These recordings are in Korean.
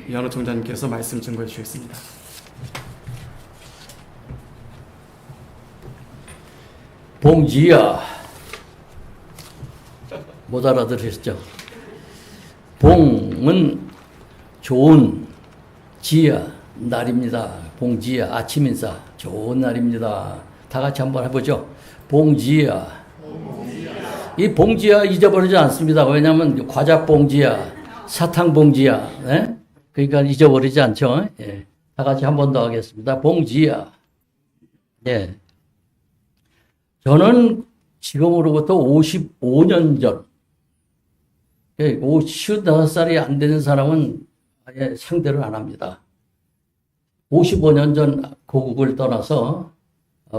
이한호 총장님께서 말씀 증거해 주셨습니다. 봉지야, 못 알아들으셨죠? 봉은 좋은, 지야 날입니다. 봉지야, 아침 인사, 좋은 날입니다. 다 같이 한번 해보죠. 봉지야. 이 봉지야 잊어버리지 않습니다. 왜냐하면 과자 봉지야, 사탕 봉지야, 네? 그러니까 잊어버리지 않죠. 예. 다 같이 한 번 더 하겠습니다. 봉지야. 예. 저는 지금으로부터 55년 전, 55살이 안 되는 사람은 아예 상대를 안 합니다. 55년 전 고국을 떠나서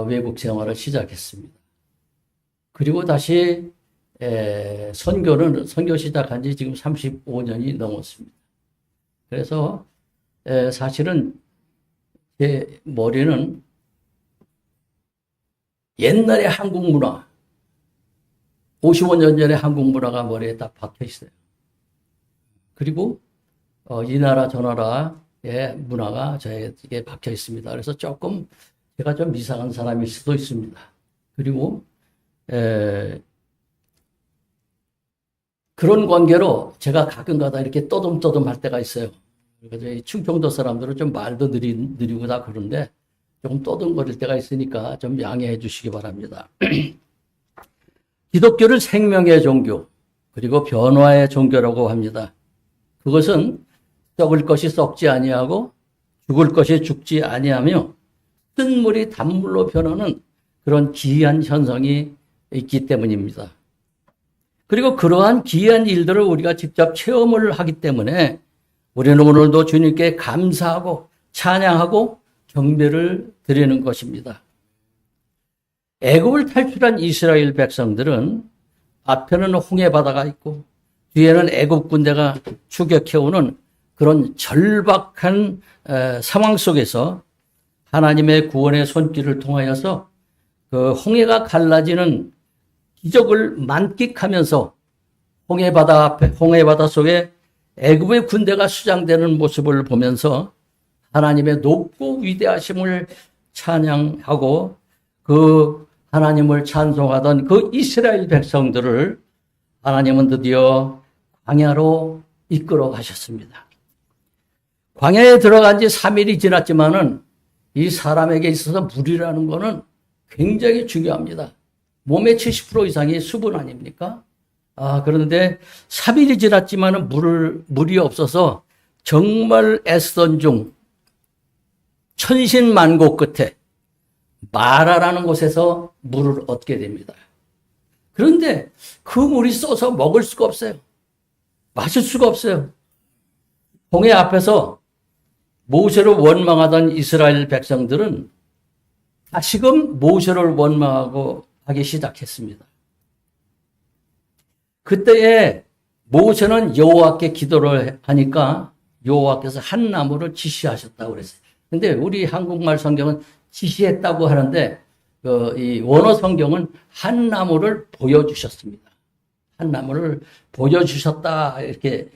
외국 생활을 시작했습니다. 그리고 다시 선교 시작한 지 지금 35년이 넘었습니다. 그래서 사실은 제 머리는 옛날의 한국 문화, 55년 전에 한국 문화가 머리에 딱 박혀 있어요. 그리고 이 나라 저 나라의 문화가 저에게 박혀 있습니다. 그래서 조금 제가 좀 이상한 사람일 수도 있습니다. 그리고 그런 관계로 제가 가끔가다 이렇게 떠듬떠듬 할 때가 있어요. 그래서 이 충청도 사람들은 좀 말도 느리고 다 그런데 조금 떠듬거릴 때가 있으니까 좀 양해해 주시기 바랍니다. 기독교를 생명의 종교, 그리고 변화의 종교라고 합니다. 그것은 썩을 것이 썩지 아니하고 죽을 것이 죽지 아니하며 쓴물이 단물로 변하는 그런 기이한 현상이 있기 때문입니다. 그리고 그러한 기이한 일들을 우리가 직접 체험을 하기 때문에 우리는 오늘도 주님께 감사하고 찬양하고 경배를 드리는 것입니다. 애굽을 탈출한 이스라엘 백성들은 앞에는 홍해 바다가 있고 뒤에는 애굽 군대가 추격해오는 그런 절박한 상황 속에서 하나님의 구원의 손길을 통하여서 그 홍해가 갈라지는 기적을 만끽하면서 홍해 바다 속에 애굽의 군대가 수장되는 모습을 보면서 하나님의 높고 위대하심을 찬양하고 그 하나님을 찬송하던 그 이스라엘 백성들을 하나님은 드디어 광야로 이끌어 가셨습니다. 광야에 들어간 지 3일이 지났지만은 이 사람에게 있어서 물이라는 것은 굉장히 중요합니다. 몸의 70% 이상이 수분 아닙니까? 그런데 3일이 지났지만은 물이 없어서 정말 애쓰던 중 천신만고 끝에 마라라는 곳에서 물을 얻게 됩니다. 그런데 그 물이 써서 먹을 수가 없어요. 마실 수가 없어요. 홍해 앞에서 모세를 원망하던 이스라엘 백성들은 다시금 모세를 원망하고 하기 시작했습니다. 그때에 모세는 여호와께 기도를 하니까 여호와께서 한 나무를 지시하셨다고 그랬어요. 근데 우리 한국말 성경은 지시했다고 하는데 이 원어 성경은 한 나무를 보여주셨습니다. 한 나무를 보여주셨다 이렇게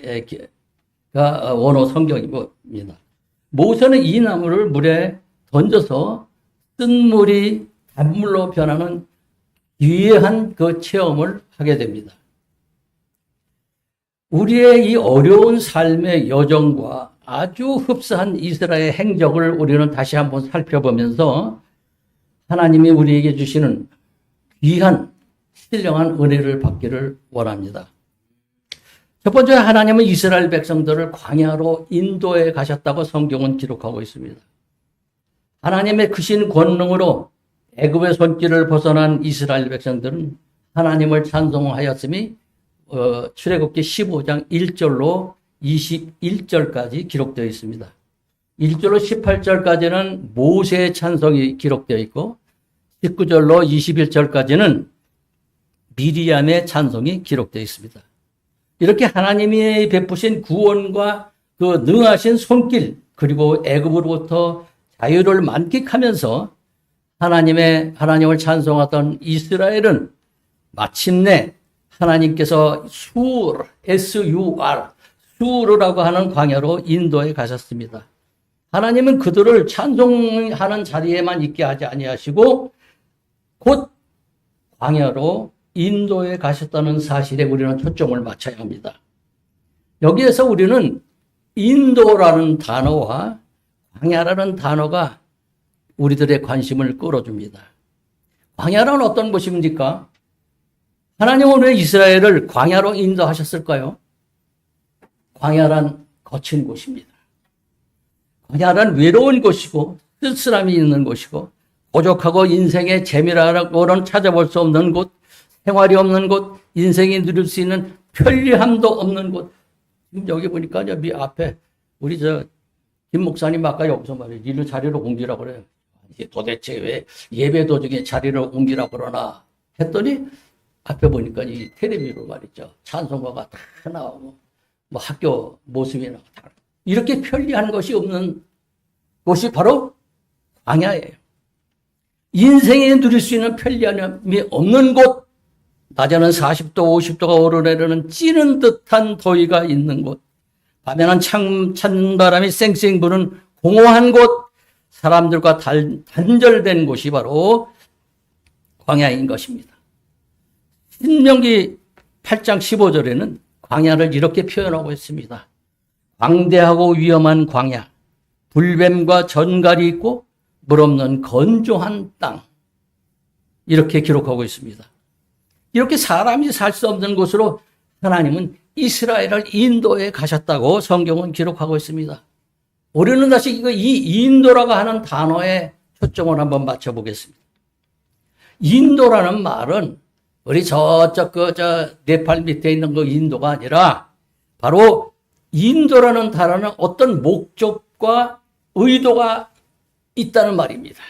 원어 성경입니다. 모세는 이 나무를 물에 던져서 쓴물이 단물로 변하는 기이한 그 체험을 하게 됩니다. 우리의 이 어려운 삶의 여정과 아주 흡사한 이스라엘의 행적을 우리는 다시 한번 살펴보면서 하나님이 우리에게 주시는 귀한 신령한 은혜를 받기를 원합니다. 첫 번째, 하나님은 이스라엘 백성들을 광야로 인도해 가셨다고 성경은 기록하고 있습니다. 하나님의 크신 권능으로 애굽의 손길을 벗어난 이스라엘 백성들은 하나님을 찬송하였음이 출애굽기 15장 1절로 21절까지 기록되어 있습니다. 1절로 18절까지는 모세의 찬송이 기록되어 있고 19절로 21절까지는 미리암의 찬송이 기록되어 있습니다. 이렇게 하나님이 베푸신 구원과 그 능하신 손길, 그리고 애굽으로부터 자유를 만끽하면서 하나님을 찬송하던 이스라엘은 마침내 하나님께서 SUR, 수르라고 하는 광야로 인도에 가셨습니다. 하나님은 그들을 찬송하는 자리에만 있게 하지 아니하시고 곧 광야로 인도에 가셨다는 사실에 우리는 초점을 맞춰야 합니다. 여기에서 우리는 인도라는 단어와 광야라는 단어가 우리들의 관심을 끌어줍니다. 광야란 어떤 곳입니까? 하나님은 왜 이스라엘을 광야로 인도하셨을까요? 광야란 거친 곳입니다. 광야란 외로운 곳이고 쓸쓸함이 있는 곳이고 고족하고 인생의 재미라고는 찾아볼 수 없는 곳, 생활이 없는 곳, 인생이 누릴 수 있는 편리함도 없는 곳. 지금 여기 보니까 이 앞에 우리 김 목사님 아까 여기서 말이에요. 이리 자리로 옮기라고 그래요. 도대체 왜 예배 도중에 자리를 옮기라고 그러나 했더니 앞에 보니까 이 텔레비로 말이죠. 찬송가가 다 나오고 뭐 학교 모습이 나오고 다 이렇게 편리한 것이 없는 곳이 바로 광야예요. 인생에 누릴 수 있는 편리함이 없는 곳, 낮에는 40도, 50도가 오르내리는 찌는 듯한 더위가 있는 곳, 밤에는 찬바람이 쌩쌩 부는 공허한 곳, 사람들과 단절된 곳이 바로 광야인 것입니다. 신명기 8장 15절에는 광야를 이렇게 표현하고 있습니다. 광대하고 위험한 광야, 불뱀과 전갈이 있고 물 없는 건조한 땅. 이렇게 기록하고 있습니다. 이렇게 사람이 살 수 없는 곳으로 하나님은 이스라엘을 인도에 가셨다고 성경은 기록하고 있습니다. 우리는 다시 이 인도라고 하는 단어에 초점을 한번 맞춰보겠습니다. 인도라는 말은 우리 저쪽 네팔 밑에 있는 그 인도가 아니라 바로 인도라는 단어는 어떤 목적과 의도가 있다는 말입니다.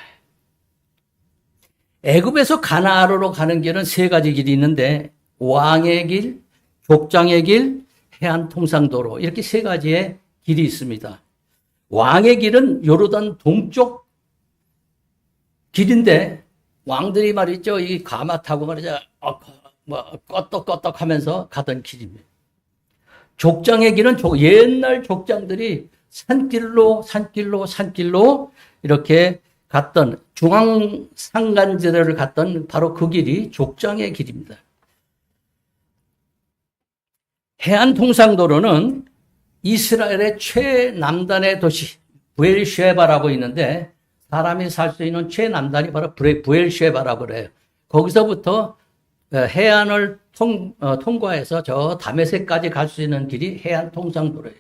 애굽에서 가나안으로 가는 길은 세 가지 길이 있는데 왕의 길, 족장의 길, 해안 통상도로 이렇게 세 가지의 길이 있습니다. 왕의 길은 요르단 동쪽 길인데 왕들이 말이죠. 이 가마 타고 말이죠. 껐덕껐덕 하면서 가던 길입니다. 족장의 길은 옛날 족장들이 산길로 이렇게 갔던 중앙산간지대를 갔던 바로 그 길이 족장의 길입니다. 해안통상도로는 이스라엘의 최남단의 도시 부엘쉐바라고 있는데 사람이 살 수 있는 최남단이 바로 부엘쉐바라고 그래요. 거기서부터 해안을 통과해서 저 다메섹까지 갈 수 있는 길이 해안통상도로예요.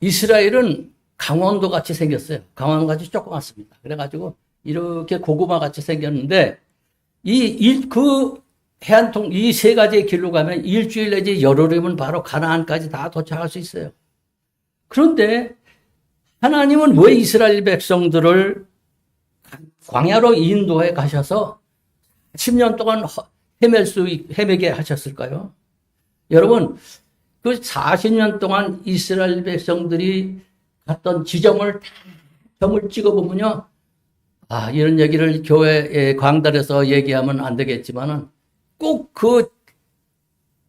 이스라엘은 강원도 같이 생겼어요. 강원도 같이 조그맣습니다. 그래가지고 이렇게 고구마 같이 생겼는데 이 세 가지의 길로 가면 일주일 내지 열흘이면 바로 가나안까지 다 도착할 수 있어요. 그런데 하나님은 왜 이스라엘 백성들을 광야로 인도해 가셔서 10년 동안 헤매게 하셨을까요? 여러분, 그 40년 동안 이스라엘 백성들이 갔던 지점을 찍어보면요. 이런 얘기를 교회 강단에서 얘기하면 안 되겠지만은 꼭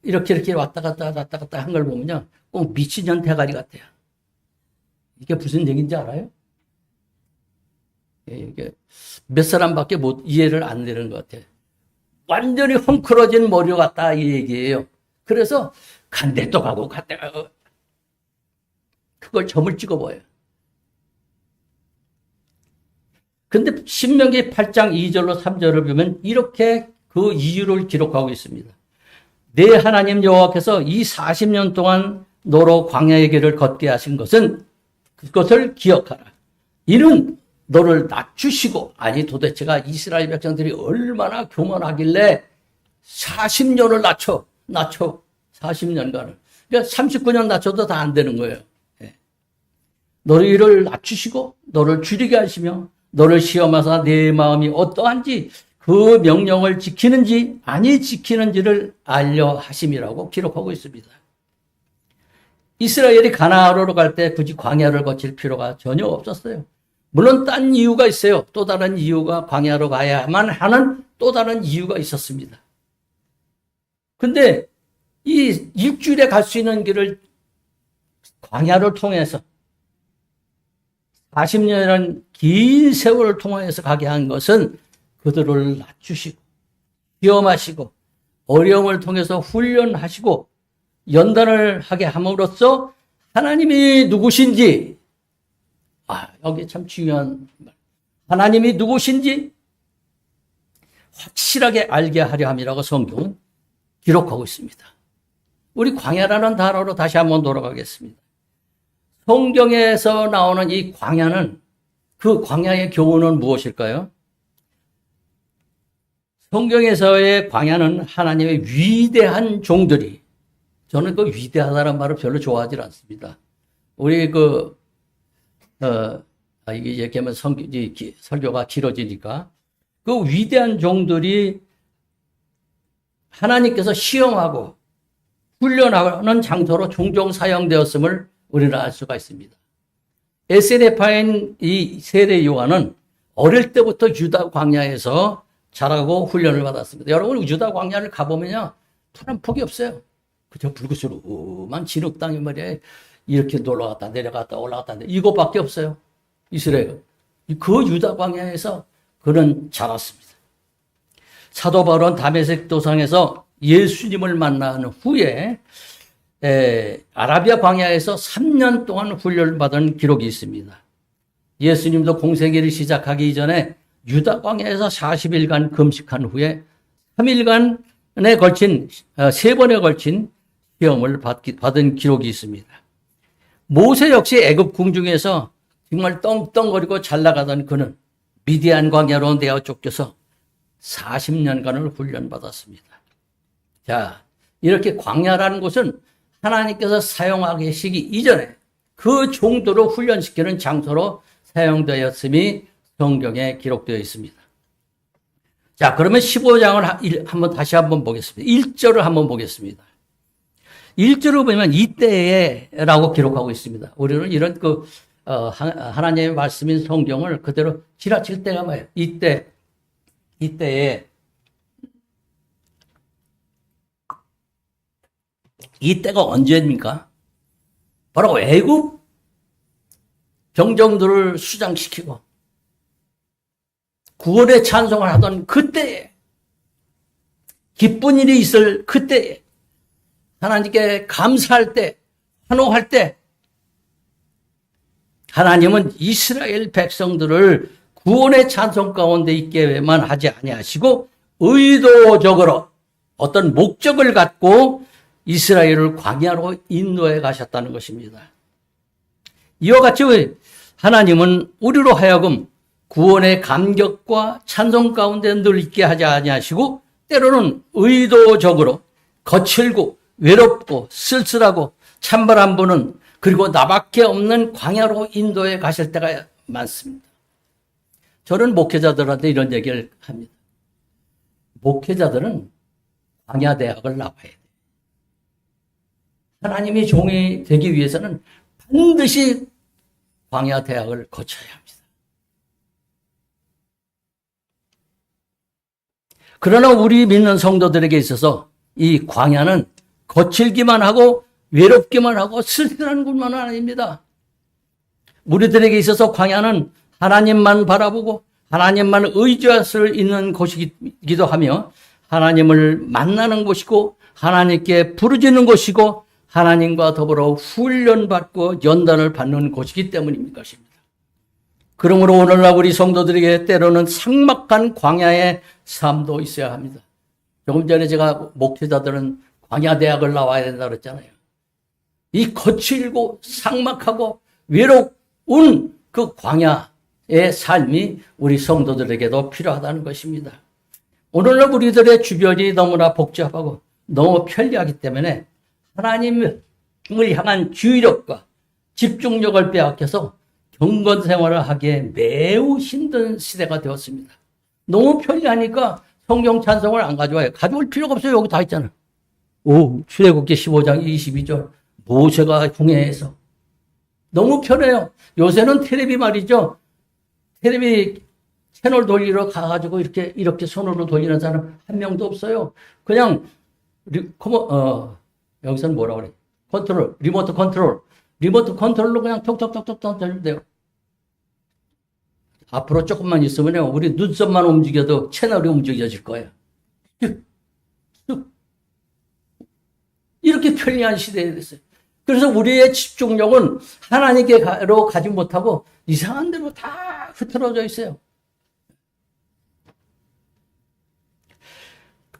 이렇게 왔다 갔다 한 걸 보면요. 꼭 미친년 대가리 같아요. 이게 무슨 얘기인지 알아요? 이게 몇 사람밖에 이해를 안 되는 것 같아요. 완전히 헝클어진 머리 같다 이 얘기예요. 그래서 간대 또 가고 갔다 가고 그걸 점을 찍어봐요. 근데 신명기 8장 2절로 3절을 보면 이렇게 그 이유를 기록하고 있습니다. 내 하나님 여호와께서 이 40년 동안 너로 광야의 길을 걷게 하신 것은 그것을 기억하라. 이는 너를 낮추시고 도대체가 이스라엘 백성들이 얼마나 교만하길래 40년을 낮춰 40년간을 그러니까 39년 낮춰도 다 안 되는 거예요. 너희를 낮추시고 너를 줄이게 하시며 너를 시험하사 내 마음이 어떠한지 그 명령을 지키는지 아니 지키는지를 알려 하심이라고 기록하고 있습니다. 이스라엘이 가나안으로 갈 때 굳이 광야를 거칠 필요가 전혀 없었어요. 물론 딴 이유가 있어요. 또 다른 이유가 광야로 가야만 하는 또 다른 이유가 있었습니다. 근데 이 일주일에 갈 수 있는 길을 광야를 통해서 40년이라는 긴 세월을 통해서 가게 한 것은 그들을 낮추시고 시험하시고 어려움을 통해서 훈련하시고 연단을 하게 함으로써 하나님이 누구신지, 여기 참 중요한 말. 하나님이 누구신지 확실하게 알게 하려 함이라고 성경은 기록하고 있습니다. 우리 광야라는 단어로 다시 한번 돌아가겠습니다. 성경에서 나오는 이 광야는, 그 광야의 교훈은 무엇일까요? 성경에서의 광야는 하나님의 위대한 종들이, 저는 그 위대하다는 말을 별로 좋아하지 않습니다. 우리 이게 이렇게 하면 설교가 길어지니까, 그 위대한 종들이 하나님께서 시험하고 훈련하는 장소로 종종 사용되었음을 우리는 알 수가 있습니다. 에세네파인 이 세례 요한은 어릴 때부터 유다 광야에서 자라고 훈련을 받았습니다. 여러분, 유다 광야를 가보면요, 푸른 폭이 없어요. 그저 불구스름한 진흙 땅이 말이에요. 이렇게 올라갔다 내려갔다 올라갔다 이거밖에 없어요. 이스라엘. 그 유다 광야에서 그는 자랐습니다. 사도 바울은 다메섹 도상에서 예수님을 만난 후에 아라비아 광야에서 3년 동안 훈련을 받은 기록이 있습니다. 예수님도 공생애를 시작하기 이전에 유다 광야에서 40일간 금식한 후에 3일간에 걸친 3번에 걸친 시험을 받은 기록이 있습니다. 모세 역시 애굽 궁중에서 정말 떵떵거리고 잘 나가던 그는 미디안 광야로 내어 쫓겨서 40년간을 훈련받았습니다. 자, 이렇게 광야라는 곳은 하나님께서 사용하기 이전에 그 정도로 훈련시키는 장소로 사용되었음이 성경에 기록되어 있습니다. 자, 그러면 15장을 다시 한번 보겠습니다. 1절을 한번 보겠습니다. 1절을 보면 이때에라고 기록하고 있습니다. 우리는 이런 하나님의 말씀인 성경을 그대로 지나칠 때가 뭐예요? 이때에. 이때가 언제입니까? 바로 애굽 병정들을 수장시키고 구원의 찬송을 하던 그때에, 기쁜 일이 있을 그때에, 하나님께 감사할 때, 환호할 때, 하나님은 이스라엘 백성들을 구원의 찬송 가운데 있게만 하지 아니하시고 의도적으로 어떤 목적을 갖고 이스라엘을 광야로 인도해 가셨다는 것입니다. 이와 같이 하나님은 우리로 하여금 구원의 감격과 찬송 가운데 늘 있게 하지 아니하시고 때로는 의도적으로 거칠고 외롭고 쓸쓸하고 찬바람 부는, 그리고 나밖에 없는 광야로 인도해 가실 때가 많습니다. 저는 목회자들한테 이런 얘기를 합니다. 목회자들은 광야 대학을 나와야 돼요. 하나님의 종이 되기 위해서는 반드시 광야 대학을 거쳐야 합니다. 그러나 우리 믿는 성도들에게 있어서 이 광야는 거칠기만 하고 외롭기만 하고 쓸쓸한 곳만은 아닙니다. 우리들에게 있어서 광야는 하나님만 바라보고 하나님만 의지할 수 있는 곳이기도 하며 하나님을 만나는 곳이고 하나님께 부르짖는 곳이고 하나님과 더불어 훈련받고 연단을 받는 곳이기 때문인 것입니다. 그러므로 오늘날 우리 성도들에게 때로는 삭막한 광야의 삶도 있어야 합니다. 조금 전에 제가 목회자들은 광야 대학을 나와야 된다 그랬잖아요. 이 거칠고 삭막하고 외로운 그 광야의 삶이 우리 성도들에게도 필요하다는 것입니다. 오늘날 우리들의 주변이 너무나 복잡하고 너무 편리하기 때문에 하나님을 향한 주의력과 집중력을 빼앗겨서 경건 생활을 하기에 매우 힘든 시대가 되었습니다. 너무 편리하니까 성경 찬송을 안 가져와요. 가져올 필요가 없어요. 여기 다 있잖아요. 출애굽기 15장 22절 모세가 홍해에서. 너무 편해요. 요새는 텔레비 말이죠. 텔레비 채널 돌리러 가가지고 이렇게 손으로 돌리는 사람 한 명도 없어요. 그냥 여기서는 뭐라고 그래? 컨트롤, 리모트 컨트롤. 리모트 컨트롤로 그냥 톡톡톡톡 던지면 돼요. 앞으로 조금만 있으면요, 우리 눈썹만 움직여도 채널이 움직여질 거예요. 이렇게 편리한 시대에 됐어요. 그래서 우리의 집중력은 하나님께로 가지 못하고 이상한 데로 다 흐트러져 있어요.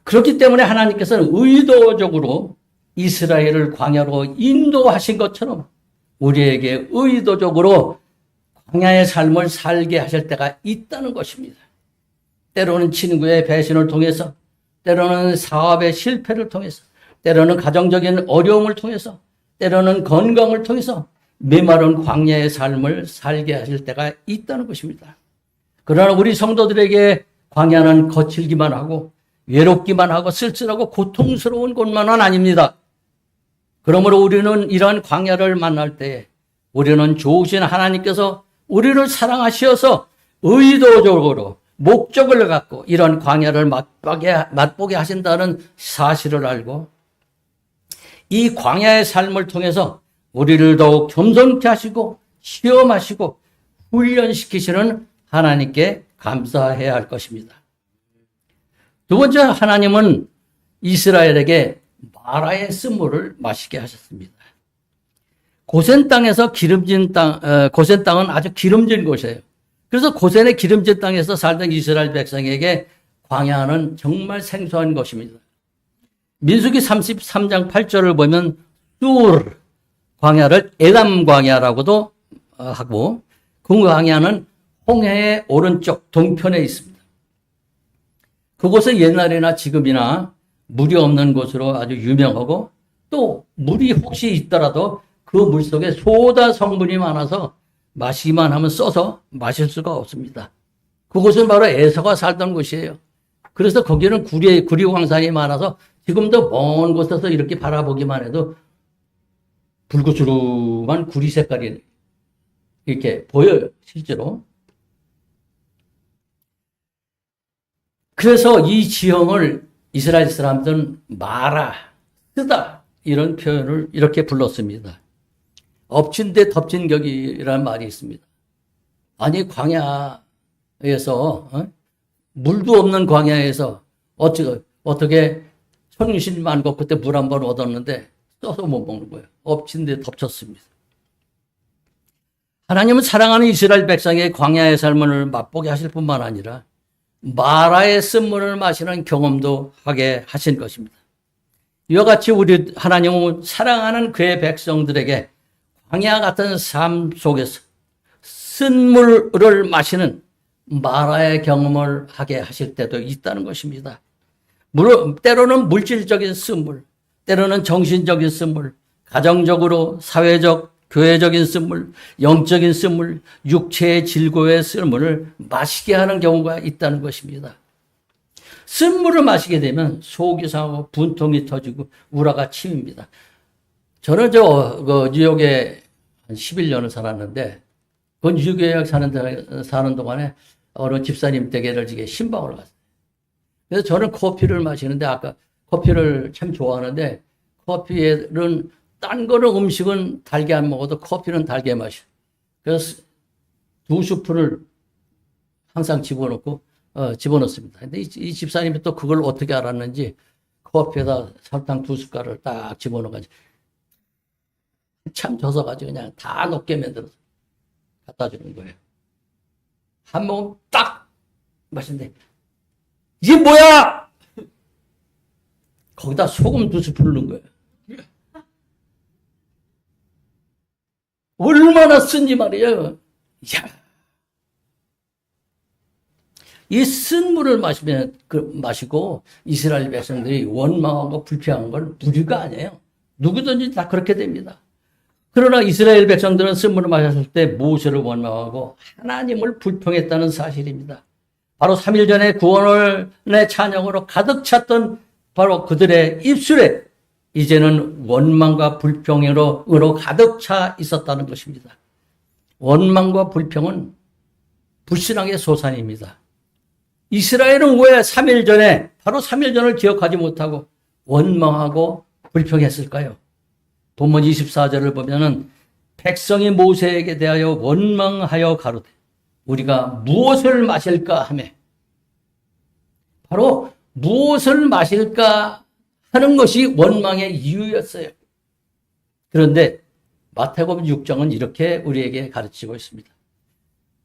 그렇기 때문에 하나님께서는 의도적으로 이스라엘을 광야로 인도하신 것처럼 우리에게 의도적으로 광야의 삶을 살게 하실 때가 있다는 것입니다. 때로는 친구의 배신을 통해서, 때로는 사업의 실패를 통해서, 때로는 가정적인 어려움을 통해서, 때로는 건강을 통해서 메마른 광야의 삶을 살게 하실 때가 있다는 것입니다. 그러나 우리 성도들에게 광야는 거칠기만 하고 외롭기만 하고 쓸쓸하고 고통스러운 곳만은 아닙니다. 그러므로 우리는 이러한 광야를 만날 때 우리는 좋으신 하나님께서 우리를 사랑하셔서 의도적으로 목적을 갖고 이런 광야를 맛보게 하신다는 사실을 알고 이 광야의 삶을 통해서 우리를 더욱 겸손케 하시고 시험하시고 훈련시키시는 하나님께 감사해야 할 것입니다. 두 번째, 하나님은 이스라엘에게 마라의 쓴물을 마시게 하셨습니다. 고센 땅에서 고센 땅은 아주 기름진 곳이에요. 그래서 고센의 기름진 땅에서 살던 이스라엘 백성에게 광야는 정말 생소한 것입니다. 민수기 33장 8절을 보면 쑥 광야를 에담 광야라고도 하고 그 광야는 홍해의 오른쪽 동편에 있습니다. 그곳은 옛날이나 지금이나 물이 없는 곳으로 아주 유명하고 또 물이 혹시 있더라도 그 물 속에 소다 성분이 많아서 마시기만 하면 써서 마실 수가 없습니다. 그곳은 바로 에서가 살던 곳이에요. 그래서 거기는 구리 광산이 많아서 지금도 먼 곳에서 이렇게 바라보기만 해도 붉으스름한 구리 색깔이 이렇게 보여요, 실제로. 그래서 이 지형을 이스라엘 사람들은 마라, 쓰다 이런 표현을 이렇게 불렀습니다. 엎친 데 덮친 격이라는 말이 있습니다. 아니 광야에서 물도 없는 광야에서 어떻게 천신만 것 그때 물 한 번 얻었는데 써서 못 먹는 거예요. 엎친 데 덮쳤습니다. 하나님은 사랑하는 이스라엘 백성의 광야의 삶을 맛보게 하실 뿐만 아니라 마라의 쓴물을 마시는 경험도 하게 하신 것입니다. 이와 같이 우리 하나님은 사랑하는 그의 백성들에게 광야 같은 삶 속에서 쓴물을 마시는 마라의 경험을 하게 하실 때도 있다는 것입니다. 때로는 물질적인 쓴물, 때로는 정신적인 쓴물, 가정적으로 사회적, 교회적인 쓴물, 영적인 쓴물, 육체의 질고의 쓴물을 마시게 하는 경우가 있다는 것입니다. 쓴물을 마시게 되면 속이 상하고 분통이 터지고 우라가 침입니다. 저는 뉴욕에 한 11년을 살았는데 그 뉴욕에 사는 동안에 어느 집사님 댁에를 지게 신방을 갔어요. 그래서 저는 커피를 마시는데 아까 커피를 참 좋아하는데 커피는 딴 거는 음식은 달게 안 먹어도 커피는 달게 마셔. 그래서 2스푼을 항상 집어넣습니다. 근데 이 집사님이 또 그걸 어떻게 알았는지 커피에다 설탕 2숟갈을 딱 집어넣어가지고 참 젖어가지고 그냥 다 녹게 만들어서 갖다 주는 거예요. 한 모금 딱 마시는데 이게 뭐야? 거기다 소금 2스푼을 넣은 거예요. 얼마나 쓴지 말이에요. 이야. 이 쓴 물을 마시고 이스라엘 백성들이 원망하고 불평한 건 무리가 아니에요. 누구든지 다 그렇게 됩니다. 그러나 이스라엘 백성들은 쓴 물을 마셨을 때 모세를 원망하고 하나님을 불평했다는 사실입니다. 바로 3일 전에 구원의 찬양으로 가득 찼던 바로 그들의 입술에 이제는 원망과 불평으로 가득 차 있었다는 것입니다. 원망과 불평은 불신앙의 소산입니다. 이스라엘은 왜 3일 전에 바로 3일 전을 기억하지 못하고 원망하고 불평했을까요? 본문 24절을 보면은 백성이 모세에게 대하여 원망하여 가로되 우리가 무엇을 마실까 하며, 바로 무엇을 마실까 하는 것이 원망의 이유였어요. 그런데 마태복음 6장은 이렇게 우리에게 가르치고 있습니다.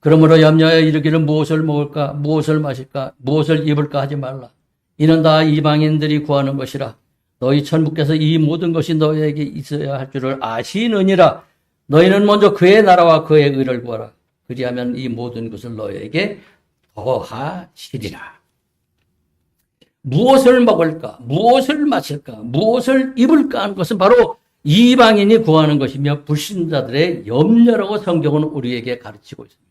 그러므로 염려하여 이르기를 무엇을 먹을까, 무엇을 마실까, 무엇을 입을까 하지 말라. 이는 다 이방인들이 구하는 것이라. 너희 천부께서 이 모든 것이 너희에게 있어야 할 줄을 아시느니라. 너희는 먼저 그의 나라와 그의 의를 구하라. 그리하면 이 모든 것을 너희에게 더하시리라. 무엇을 먹을까, 무엇을 마실까, 무엇을 입을까 하는 것은 바로 이방인이 구하는 것이며 불신자들의 염려라고 성경은 우리에게 가르치고 있습니다.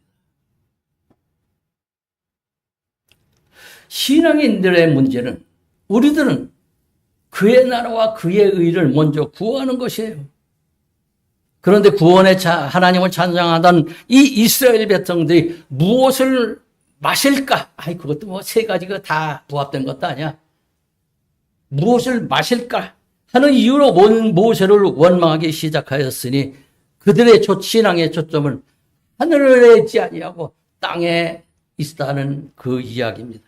신앙인들의 문제는 우리들은 그의 나라와 그의 의를 먼저 구하는 것이에요. 그런데 구원의 하나님을 찬양하던 이 이스라엘 백성들이 무엇을 마실까? 아이, 그것도 뭐 세 가지가 다 부합된 것도 아니야. 무엇을 마실까? 하는 이유로 모세를 원망하기 시작하였으니 그들의 신앙의 초점은 하늘에 있지 아니하고 땅에 있다는 그 이야기입니다.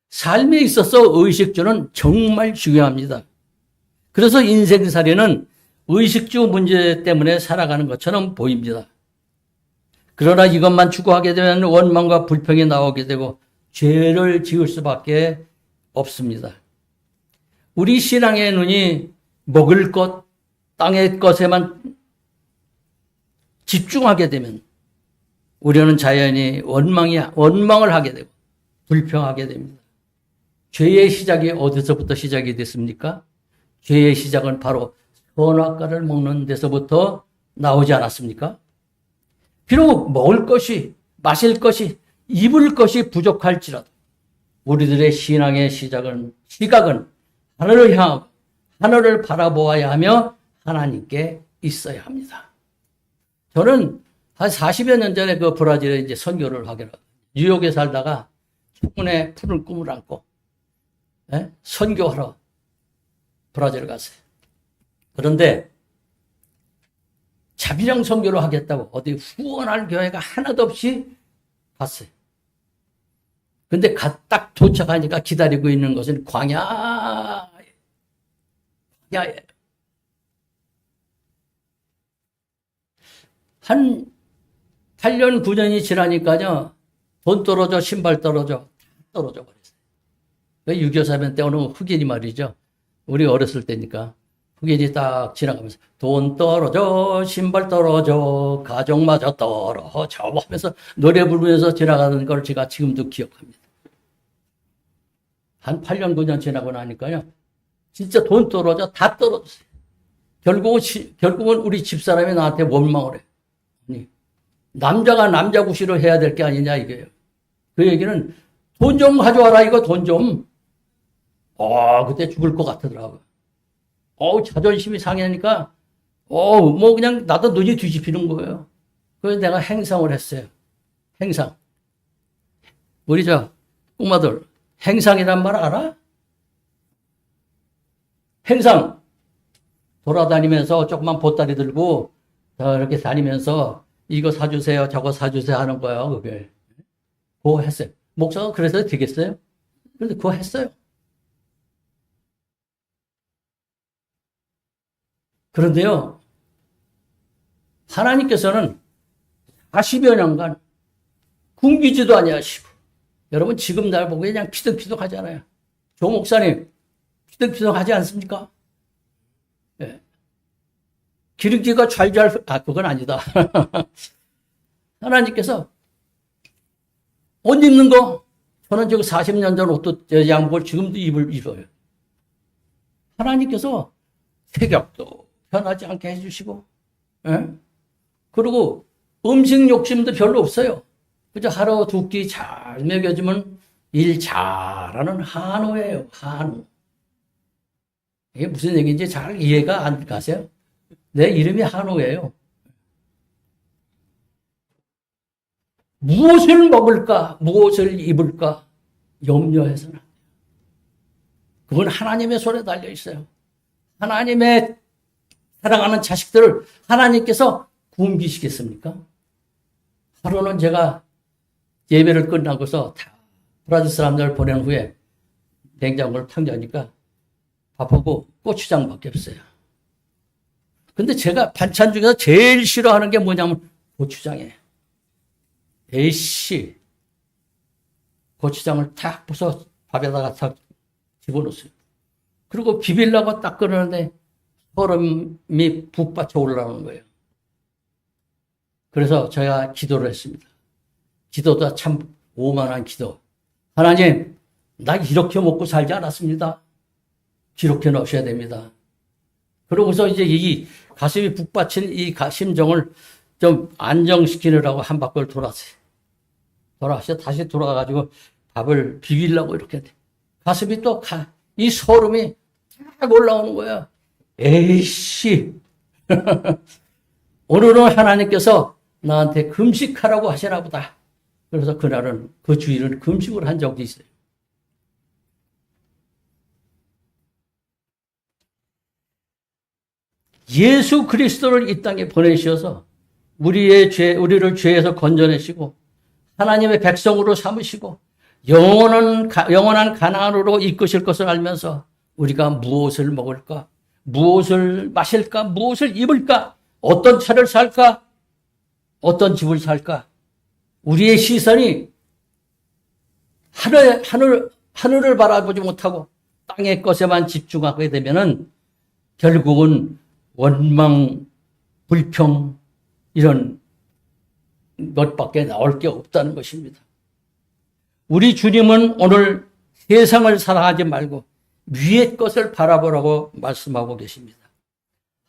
삶에 있어서 의식주는 정말 중요합니다. 그래서 인생살이는 의식주 문제 때문에 살아가는 것처럼 보입니다. 그러나 이것만 추구하게 되면 원망과 불평이 나오게 되고 죄를 지을 수밖에 없습니다. 우리 신앙의 눈이 먹을 것, 땅의 것에만 집중하게 되면 우리는 자연히 원망을 하게 되고 불평하게 됩니다. 죄의 시작이 어디서부터 시작이 됐습니까? 죄의 시작은 바로 선악과를 먹는 데서부터 나오지 않았습니까? 비록 먹을 것이, 마실 것이, 입을 것이 부족할지라도 우리들의 신앙의 시각은 하늘을 향하고 하늘을 바라보아야 하며 하나님께 있어야 합니다. 저는 한 40여 년 전에 그 브라질에 이제 선교를 하게 뉴욕에 살다가 청문회 푸른 꿈을 안고 선교하러 브라질을 갔어요. 그런데 자비령 선교를 하겠다고 어디 후원할 교회가 하나도 없이 갔어요. 근데 딱 도착하니까 기다리고 있는 것은 광야예요. 한 8년, 9년이 지나니까요, 돈 떨어져, 신발 떨어져, 떨어져 버렸어요. 6.25 사변 때 어느 흑인이 말이죠. 우리 어렸을 때니까. 흑인이 딱 지나가면서 돈 떨어져, 신발 떨어져, 가족마저 떨어져 하면서 노래 부르면서 지나가는 걸 제가 지금도 기억합니다. 한 8년, 9년 지나고 나니까요, 진짜 돈 떨어져, 다 떨어졌어요. 결국은 우리 집사람이 나한테 원망을 해요. 아니, 남자가 남자 구실을 해야 될 게 아니냐, 이게요. 그 얘기는 돈 좀 가져와라, 이거 돈 좀. 그때 죽을 것 같더라고요. 자존심이 상하니까, 뭐 그냥 나도 눈이 뒤집히는 거예요. 그래서 내가 행상을 했어요. 행상. 우리 꼬마들, 행상이란 말 알아? 행상. 돌아다니면서 조그만 보따리 들고, 이렇게 다니면서 이거 사주세요, 저거 사주세요 하는 거예요, 그게. 그거 했어요. 목사가 그래서 되겠어요? 그런데 그거 했어요. 그런데요, 하나님께서는 40여 년간 굶기지도 아니하시고, 여러분 지금 날 보고 그냥 피득피득 하잖아요. 조 목사님, 피득피득 하지 않습니까? 예. 기름기가 그건 아니다. 하나님께서 옷 입는 거, 저는 지금 40년 전 옷도, 양복을 지금도 입어요. 하나님께서 체격도 변하지 않게 해주시고, 예? 그리고 음식 욕심도 별로 없어요. 그저 하루 두 끼 잘 먹여주면 일 잘하는 한우예요, 한우. 이게 무슨 얘기인지 잘 이해가 안 가세요? 내 이름이 한우예요. 무엇을 먹을까, 무엇을 입을까 염려해서는 안 돼요. 그건 하나님의 손에 달려 있어요. 하나님의 사랑하는 자식들을 하나님께서 굶기시겠습니까? 하루는 제가 예배를 끝나고서 다 브라질 사람들 보낸 후에 냉장고를 탁 여니까 밥하고 고추장밖에 없어요. 근데 제가 반찬 중에서 제일 싫어하는 게 뭐냐면 고추장이에요. 에이씨, 고추장을 탁 부숴서 밥에다가 탁 집어넣었어요. 그리고 비빌라고 딱 끓였는데 소름이 북받쳐 올라오는 거예요. 그래서 제가 기도를 했습니다. 기도도 참 오만한 기도. 하나님, 나 이렇게 먹고 살지 않았습니다. 기록해 놓으셔야 됩니다. 그러고서 이제 이 가슴이 북받친 이 심정을 좀 안정시키느라고 한 바퀴를 돌았어요. 다시 돌아가가지고 밥을 비비려고 이렇게 가슴이 또 이 소름이 쫙 올라오는 거야. 에이씨. 오늘은 하나님께서 나한테 금식하라고 하시나 보다. 그래서 그날은 그 주일은 금식을 한 적이 있어요. 예수 그리스도를 이 땅에 보내셔서 우리를 죄에서 건져내시고 하나님의 백성으로 삼으시고 영원한 가나안으로 이끄실 것을 알면서 우리가 무엇을 먹을까? 무엇을 마실까? 무엇을 입을까? 어떤 차를 살까? 어떤 집을 살까? 우리의 시선이 하늘을 바라보지 못하고 땅의 것에만 집중하게 되면은 결국은 원망, 불평 이런 것밖에 나올 게 없다는 것입니다. 우리 주님은 오늘 세상을 사랑하지 말고 위의 것을 바라보라고 말씀하고 계십니다.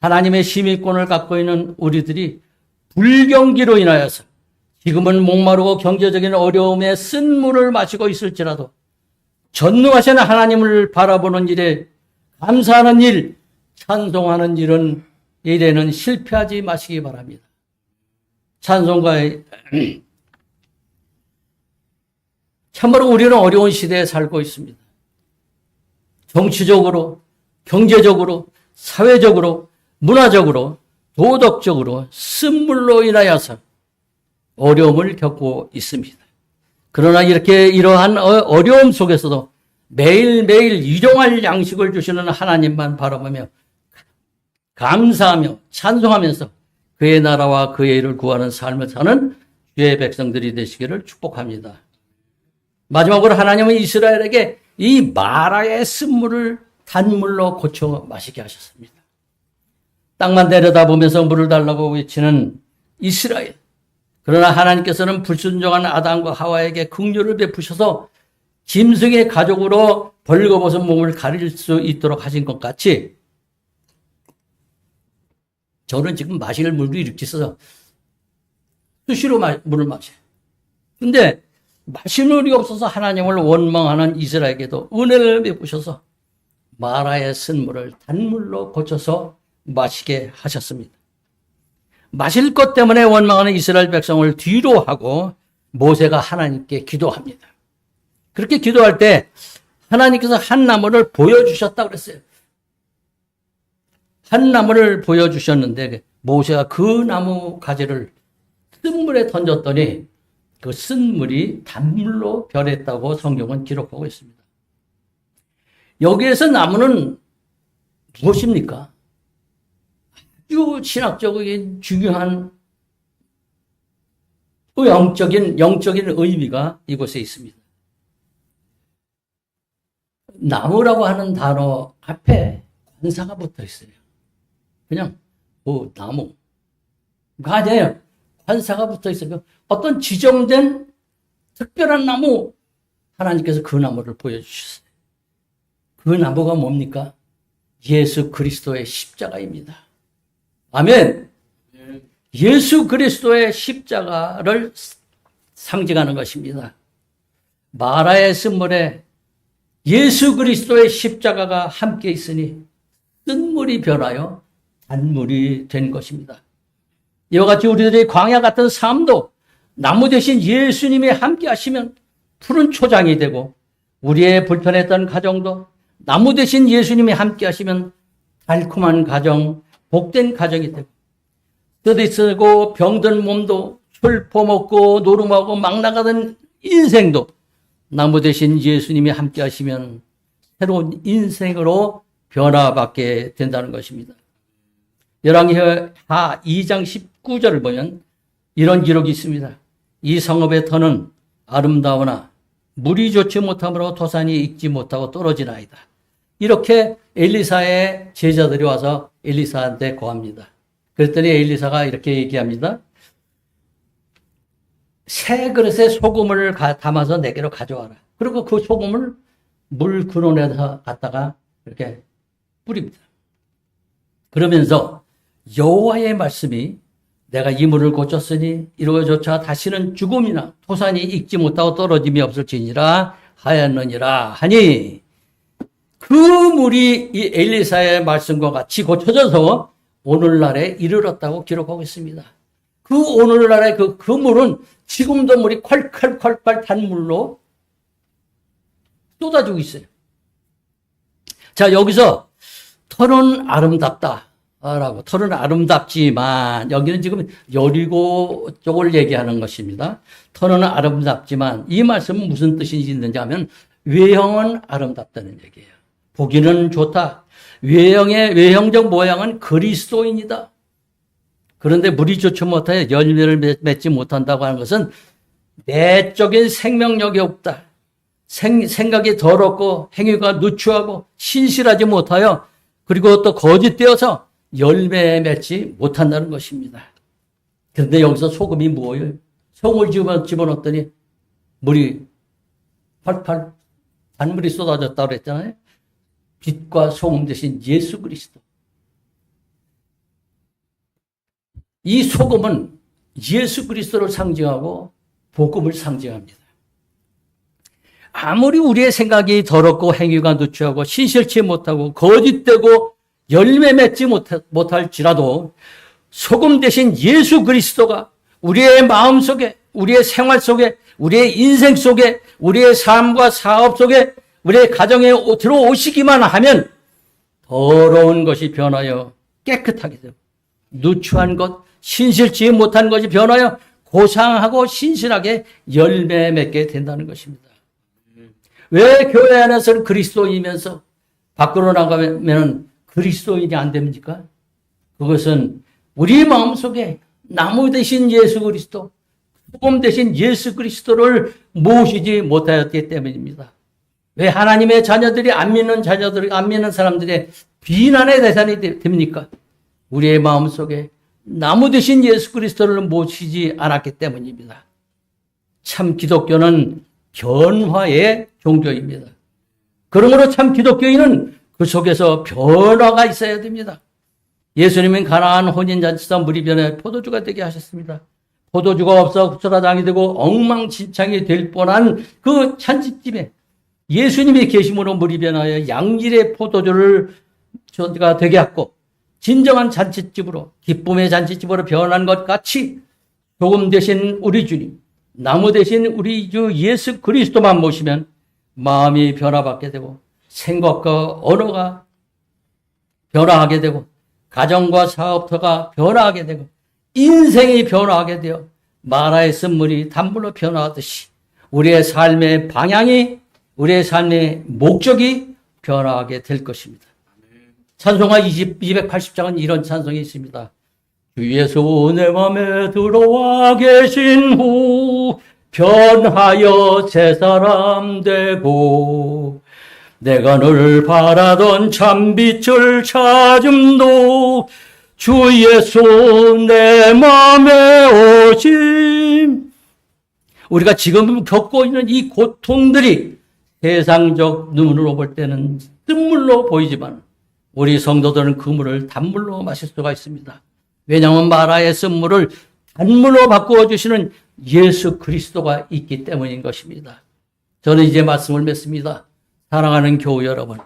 하나님의 심의권을 갖고 있는 우리들이 불경기로 인하여서 지금은 목마르고 경제적인 어려움에 쓴물을 마시고 있을지라도 전능하신 하나님을 바라보는 일에 감사하는 일, 찬송하는 일에는 실패하지 마시기 바랍니다. 찬송가에 참으로 우리는 어려운 시대에 살고 있습니다. 정치적으로, 경제적으로, 사회적으로, 문화적으로, 도덕적으로 쓴물로 인하여서 어려움을 겪고 있습니다. 그러나 이러한 어려움 속에서도 매일매일 일용할 양식을 주시는 하나님만 바라보며 감사하며 찬송하면서 그의 나라와 그의 일을 구하는 삶을 사는 주의 백성들이 되시기를 축복합니다. 마지막으로 하나님은 이스라엘에게 이 마라의 쓴물을 단물로 고쳐 마시게 하셨습니다. 땅만 내려다보면서 물을 달라고 외치는 이스라엘. 그러나 하나님께서는 불순종한 아담과 하와에게 긍휼을 베푸셔서 짐승의 가족으로 벌거벗은 몸을 가릴 수 있도록 하신 것 같이 저는 지금 마실 물도 이렇게 있어서 수시로 물을 마셔요. 근데 마실 물이 없어서 하나님을 원망하는 이스라엘에게도 은혜를 베푸셔서 마라의 쓴물을 단물로 고쳐서 마시게 하셨습니다. 마실 것 때문에 원망하는 이스라엘 백성을 뒤로 하고 모세가 하나님께 기도합니다. 그렇게 기도할 때 하나님께서 한 나무를 보여주셨다고 그랬어요. 한 나무를 보여주셨는데 모세가 그 나무 가지를 쓴물에 던졌더니 그 쓴물이 단물로 변했다고 성경은 기록하고 있습니다. 여기에서 나무는 무엇입니까? 아주 신학적인 중요한 영적인 의미가 이곳에 있습니다. 나무라고 하는 단어 앞에 관사가 붙어 있어요. 그냥 나무가 아니에요. 관사가 붙어 있어요. 어떤 지정된 특별한 나무, 하나님께서 그 나무를 보여주셨어요. 그 나무가 뭡니까? 예수 그리스도의 십자가입니다. 아멘. 예수 그리스도의 십자가를 상징하는 것입니다. 마라의 쓴물에 예수 그리스도의 십자가가 함께 있으니 쓴물이 변하여 단물이 된 것입니다. 이와 같이 우리들의 광야 같은 삶도 나무 대신 예수님이 함께 하시면 푸른 초장이 되고 우리의 불편했던 가정도 나무 대신 예수님이 함께 하시면 달콤한 가정, 복된 가정이 되고, 쓰디 쓰고 병든 몸도 술 퍼먹고 노름하고 막 나가던 인생도 나무 대신 예수님이 함께 하시면 새로운 인생으로 변화받게 된다는 것입니다. 열왕기하 2장 19절을 보면 이런 기록이 있습니다. 이 성읍의 터는 아름다우나 물이 좋지 못하므로 토산이 익지 못하고 떨어지나이다. 이렇게 엘리사의 제자들이 와서 엘리사한테 고합니다. 그랬더니 엘리사가 이렇게 얘기합니다. 새 그릇에 소금을 담아서 내게로 가져와라. 그리고 그 소금을 물 근원에서 갖다가 이렇게 뿌립니다. 그러면서 여호와의 말씀이 내가 이 물을 고쳤으니 이로조차 다시는 죽음이나 토산이 익지 못하고 떨어짐이 없을지니라 하였느니라 하니, 그 물이 이 엘리사의 말씀과 같이 고쳐져서 오늘날에 이르렀다고 기록하고 있습니다. 그 오늘날의 그 물은 지금도 물이 콸콸콸콸 단물로 쏟아지고 있어요. 자, 여기서 터는 아름답다라고, 터는 아름답지만, 여기는 지금 여리고 쪽을 얘기하는 것입니다. 터는 아름답지만, 이 말씀은 무슨 뜻이 있는지 하면 외형은 아름답다는 얘기예요. 보기는 좋다. 외형적 모양은 그리스도인이다. 그런데 물이 좋지 못하여 열매를 맺지 못한다고 하는 것은 내적인 생명력이 없다. 생각이 더럽고 행위가 누추하고 신실하지 못하여, 그리고 또 거짓되어서 열매 맺지 못한다는 것입니다. 그런데 여기서 소금이 뭐예요? 소금을 집어넣었더니 물이 팔팔 단물이 쏟아졌다고 그랬잖아요. 빛과 소금 대신 예수 그리스도. 이 소금은 예수 그리스도를 상징하고 복음을 상징합니다. 아무리 우리의 생각이 더럽고 행위가 누추하고 신실치 못하고 거짓되고 열매 맺지 못할지라도 소금 대신 예수 그리스도가 우리의 마음 속에, 우리의 생활 속에, 우리의 인생 속에, 우리의 삶과 사업 속에, 우리의 가정에 들어오시기만 하면 더러운 것이 변하여 깨끗하게 되고, 누추한 것, 신실치 못한 것이 변하여 고상하고 신실하게 열매 맺게 된다는 것입니다. 왜 교회 안에서는 그리스도이면서 밖으로 나가면 그리스도인이 안 됩니까? 그것은 우리 마음속에 나무 대신 예수 그리스도, 소금 대신 예수 그리스도를 모시지 못하였기 때문입니다. 왜 하나님의 자녀들이 안 믿는 사람들의 비난의 대상이 됩니까? 우리의 마음속에 나무 대신 예수 그리스도를 모시지 않았기 때문입니다. 참 기독교는 변화의 종교입니다. 그러므로 참 기독교인은 그 속에서 변화가 있어야 됩니다. 예수님은 가나안 혼인잔치에서 물이 변해 포도주가 되게 하셨습니다. 포도주가 없어 흡수라장이 되고 엉망진창이 될 뻔한 그 잔치집에 예수님이 계심으로 물이 변하여 양질의 포도주를 되게 했고, 진정한 잔치집으로, 기쁨의 잔치집으로 변한 것 같이 소금 대신 우리 주님, 나무 대신 우리 주 예수 그리스도만 모시면 마음이 변화받게 되고, 생각과 언어가 변화하게 되고, 가정과 사업터가 변화하게 되고, 인생이 변화하게 되어 마라의 쓴물이 단물로 변화하듯이 우리의 삶의 방향이, 우리의 삶의 목적이 변화하게 될 것입니다. 찬송가 280장은 이런 찬송이 있습니다. 주 예수 내 맘에 들어와 계신 후 변하여 새 사람 되고, 내가 늘 바라던 참빛을 찾음도 주 예수 내 맘에 오심. 우리가 지금 겪고 있는 이 고통들이 세상적 눈으로 볼 때는 쓴물로 보이지만 우리 성도들은 그 물을 단물로 마실 수가 있습니다. 왜냐하면 마라의 쓴물을 단물로 바꾸어 주시는 예수 그리스도가 있기 때문인 것입니다. 저는 이제 말씀을 맺습니다. 사랑하는 교우 여러분,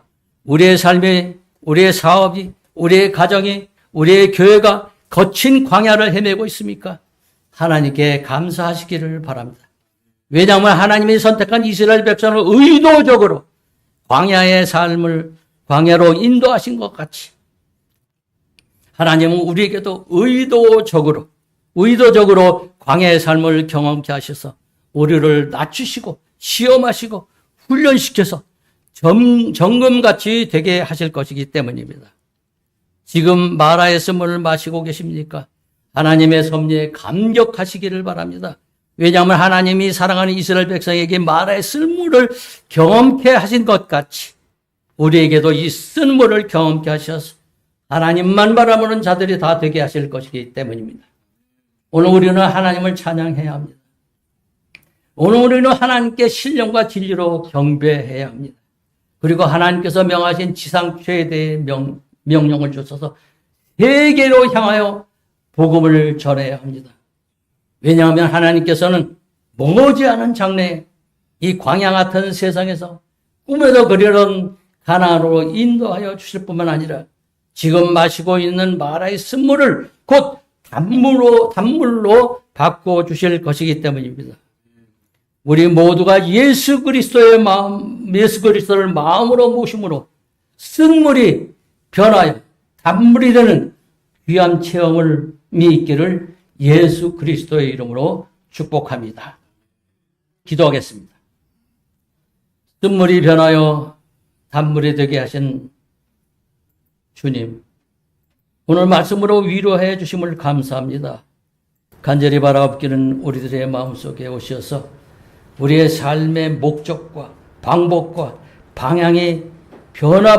우리의 삶이, 우리의 사업이, 우리의 가정이, 우리의 교회가 거친 광야를 헤매고 있습니까? 하나님께 감사하시기를 바랍니다. 왜냐하면 하나님이 선택한 이스라엘 백성을 의도적으로 광야의 삶을 광야로 인도하신 것 같이 하나님은 우리에게도 의도적으로 광야의 삶을 경험케 하셔서 우리를 낮추시고 시험하시고 훈련시켜서 점검같이 되게 하실 것이기 때문입니다. 지금 마라의 쓴물을 마시고 계십니까? 하나님의 섭리에 감격하시기를 바랍니다. 왜냐하면 하나님이 사랑하는 이스라엘 백성에게 마라의 쓴물을 경험케 하신 것 같이 우리에게도 이 쓴물을 경험케 하셔서 하나님만 바라보는 자들이 다 되게 하실 것이기 때문입니다. 오늘 우리는 하나님을 찬양해야 합니다. 오늘 우리는 하나님께 신령과 진리로 경배해야 합니다. 그리고 하나님께서 명하신 지상 최대의 명령을 주셔서 세계로 향하여 복음을 전해야 합니다. 왜냐하면 하나님께서는 머지않은 장래에 이 광야 같은 세상에서 꿈에도 그리던 가나안으로 인도하여 주실 뿐만 아니라 지금 마시고 있는 마라의 쓴물을 곧 단물로 바꿔 주실 것이기 때문입니다. 우리 모두가 예수 그리스도를 마음으로 모심으로 쓴물이 변하여 단물이 되는 귀한 체험이 있기를 예수 그리스도의 이름으로 축복합니다. 기도하겠습니다. 쓴물이 변하여 단물이 되게 하신 주님, 오늘 말씀으로 위로해 주심을 감사합니다. 간절히 바라옵기는 우리들의 마음속에 오셔서 우리의 삶의 목적과 방법과 방향이 변화